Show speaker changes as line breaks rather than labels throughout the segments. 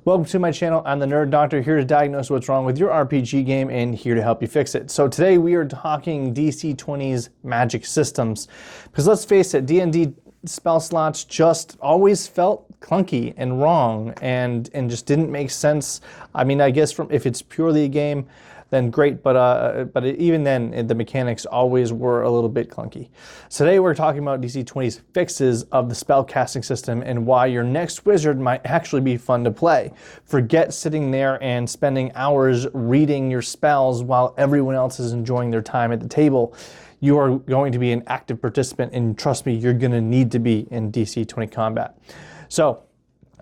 Welcome to my channel. I'm the Nerd Doctor, here to diagnose what's wrong with your RPG game and here to help you fix it. So today we are talking DC20's magic systems. Because let's face it, D&D spell slots just always felt clunky and wrong and just didn't make sense. I mean, I guess if it's purely a game, then great, but even then, the mechanics always were a little bit clunky. Today we're talking about DC20's fixes of the spell casting system and why your next wizard might actually be fun to play. Forget sitting there and spending hours reading your spells while everyone else is enjoying their time at the table. You are going to be an active participant, and trust me, you're going to need to be in DC20 combat. So,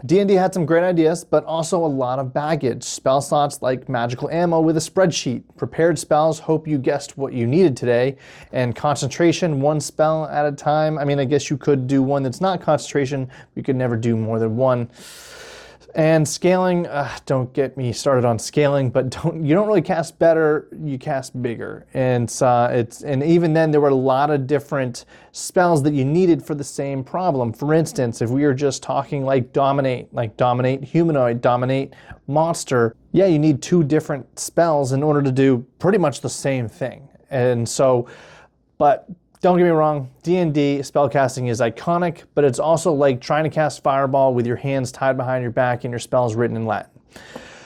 D&D had some great ideas, but also a lot of baggage. Spell slots like magical ammo with a spreadsheet. Prepared spells, hope you guessed what you needed today. And concentration, one spell at a time. I mean, I guess you could do one that's not concentration. You could never do more than one. And scaling, don't get me started on scaling, but you don't really cast better, you cast bigger. And even then there were a lot of different spells that you needed for the same problem. For instance, if we were just talking like dominate humanoid, dominate monster, yeah, you need two different spells in order to do pretty much the same thing. And so, but don't get me wrong, D&D spellcasting is iconic, but it's also like trying to cast Fireball with your hands tied behind your back and your spells written in Latin.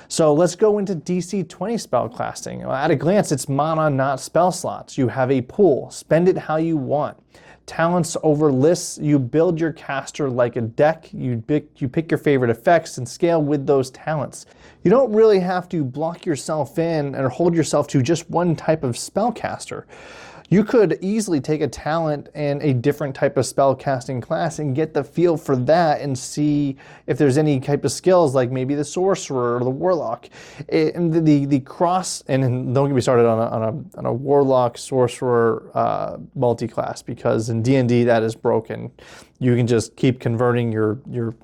So let's go into DC20 spellcasting. At a glance, it's mana, not spell slots. You have a pool. Spend it how you want. Talents over lists. You build your caster like a deck. You pick your favorite effects and scale with those talents. You don't really have to block yourself in or hold yourself to just one type of spellcaster. You could easily take a talent and a different type of spell casting class and get the feel for that and see if there's any type of skills like maybe the sorcerer or the warlock. And the cross, and don't get me started on a warlock sorcerer multi-class, because in D&D that is broken. You can just keep converting your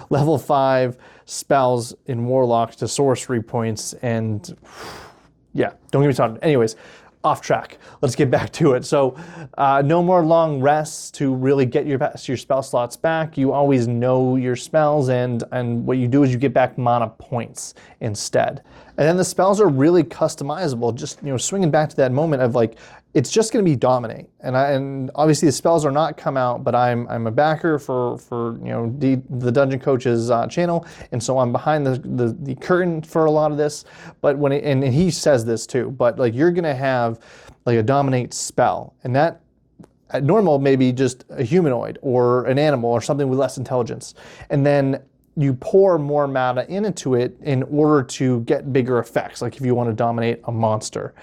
level 5 spells in warlock to sorcery points, and yeah, don't get me started. Anyways, off track. Let's get back to it. So no more long rests to really get your spell slots back. You always know your spells, and what you do is you get back mana points instead. And then the spells are really customizable. Just swinging back to that moment of like, it's just going to be dominate, and obviously the spells are not come out, but I'm a backer for the Dungeon Coach's channel, and so I'm behind the curtain for a lot of this. But and he says this too, but like you're going to have like a dominate spell, and that at normal maybe just a humanoid or an animal or something with less intelligence, and then you pour more mana into it in order to get bigger effects, like if you want to dominate a monster.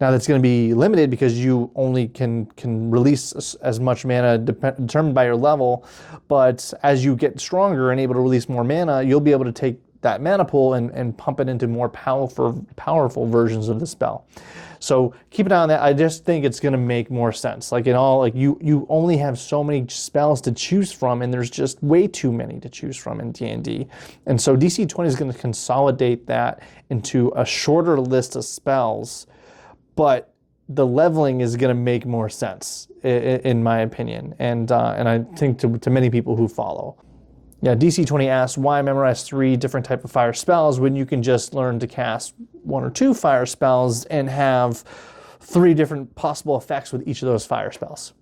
Now that's going to be limited because you only can release as much mana determined by your level, but as you get stronger and able to release more mana, you'll be able to take that mana pool and pump it into more powerful versions of the spell. So keep an eye on that. I just think it's going to make more sense. Like you only have so many spells to choose from, and there's just way too many to choose from in D&D. And so DC20 is going to consolidate that into a shorter list of spells, but the leveling is going to make more sense, in my opinion, and I think to many people who follow. Yeah, DC20 asks, why memorize 3 different type of fire spells when you can just learn to cast 1 or 2 fire spells and have 3 different possible effects with each of those fire spells?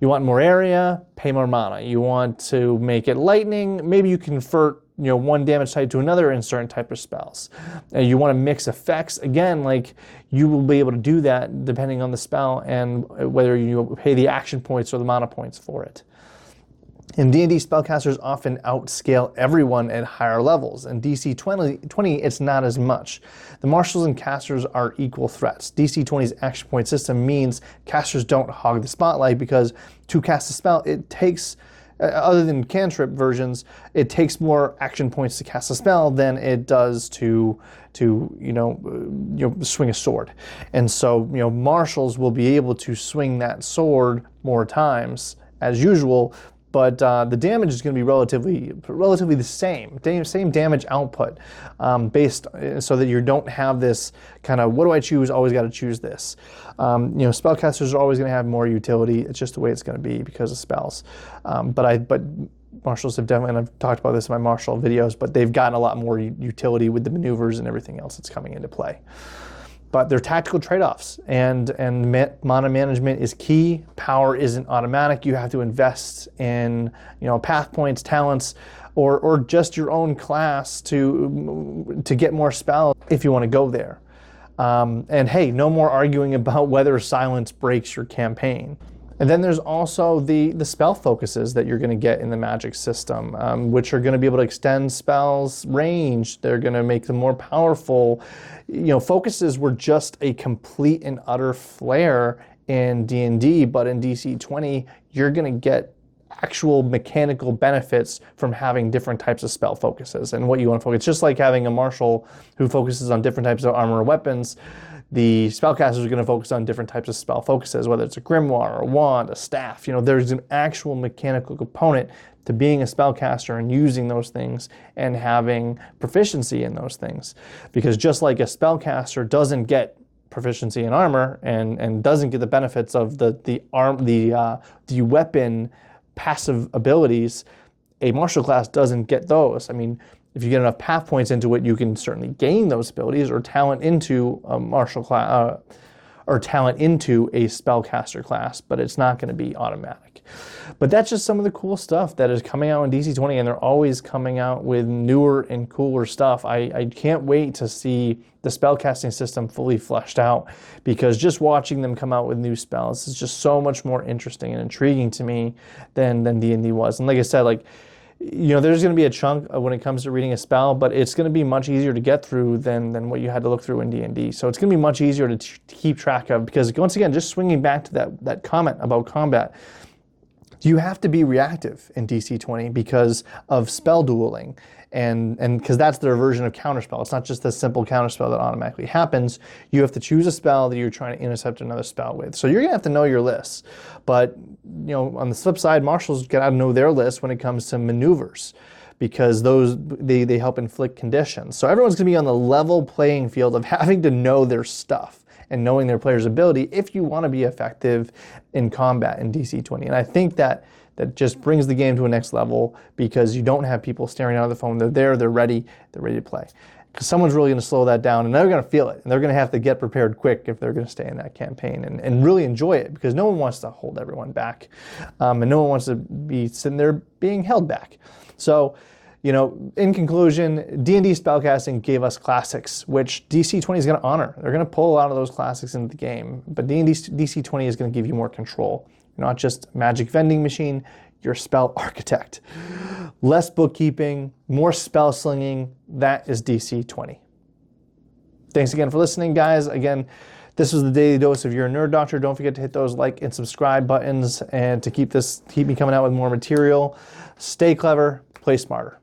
You want more area, pay more mana. You want to make it lightning, maybe you convert one damage type to another in certain type of spells. You want to mix effects, again, like you will be able to do that depending on the spell and whether you pay the action points or the mana points for it. In D&D, spellcasters often outscale everyone at higher levels. In DC20, it's not as much. The marshals and casters are equal threats. DC20's action point system means casters don't hog the spotlight, because to cast a spell, it takes, other than cantrip versions, it takes more action points to cast a spell than it does to swing a sword. And so marshals will be able to swing that sword more times as usual, but the damage is going to be relatively the same damage output, based so that you don't have this kind of, what do I choose? Always got to choose this. Spellcasters are always going to have more utility. It's just the way it's going to be because of spells. But Marshals have definitely, and I've talked about this in my Marshal videos, but they've gotten a lot more utility with the maneuvers and everything else that's coming into play. But they're tactical trade-offs, and mana management is key. Power isn't automatic. You have to invest in, you know, path points, talents, or just your own class to get more spells if you want to go there. And hey, no more arguing about whether silence breaks your campaign. And then there's also the spell focuses that you're going to get in the Magic system, which are going to be able to extend spells' range. They're going to make them more powerful. You know, focuses were just a complete and utter flare in D&D, but in DC20, you're going to get actual mechanical benefits from having different types of spell focuses and what you want to focus. Just like having a Marshal who focuses on different types of armor or weapons, the spellcasters are going to focus on different types of spell focuses, whether it's a grimoire, a wand, a staff. You know, there's an actual mechanical component to being a spellcaster and using those things and having proficiency in those things. Because just like a spellcaster doesn't get proficiency in armor and doesn't get the benefits of the weapon passive abilities, a Marshal class doesn't get those. I mean, if you get enough path points into it, you can certainly gain those abilities or talent into a Marshal class or talent into a spellcaster class, but it's not going to be automatic. But that's just some of the cool stuff that is coming out in DC20, and they're always coming out with newer and cooler stuff. I can't wait to see the spellcasting system fully fleshed out, because just watching them come out with new spells is just so much more interesting and intriguing to me than D&D was. And like I said, like, you know, there's going to be a chunk when it comes to reading a spell, but it's going to be much easier to get through than what you had to look through in D&D. So it's going to be much easier to keep track of, because once again, just swinging back to that comment about combat, you have to be reactive in DC20 because of spell dueling, and because that's their version of counterspell. It's not just a simple counterspell that automatically happens. You have to choose a spell that you're trying to intercept another spell with. So you're gonna have to know your lists. But you know, on the flip side, Marshals gotta know their list when it comes to maneuvers, because those they help inflict conditions. So everyone's gonna be on the level playing field of having to know their stuff and knowing their player's ability if you want to be effective in combat in DC20. And I think that just brings the game to a next level, because you don't have people staring out of the phone. They're there, they're ready to play. Because someone's really going to slow that down, and they're going to feel it. And they're going to have to get prepared quick if they're going to stay in that campaign and really enjoy it, because no one wants to hold everyone back. And no one wants to be sitting there being held back. So, you know, in conclusion, D&D spellcasting gave us classics, which DC20 is going to honor. They're going to pull a lot of those classics into the game, but DC20 is going to give you more control. You're not just a magic vending machine, you're a spell architect. Less bookkeeping, more spell slinging, that is DC20. Thanks again for listening, guys. Again, this was the Daily Dose of Your Nerd Doctor. Don't forget to hit those like and subscribe buttons, and to keep me coming out with more material. Stay clever, play smarter.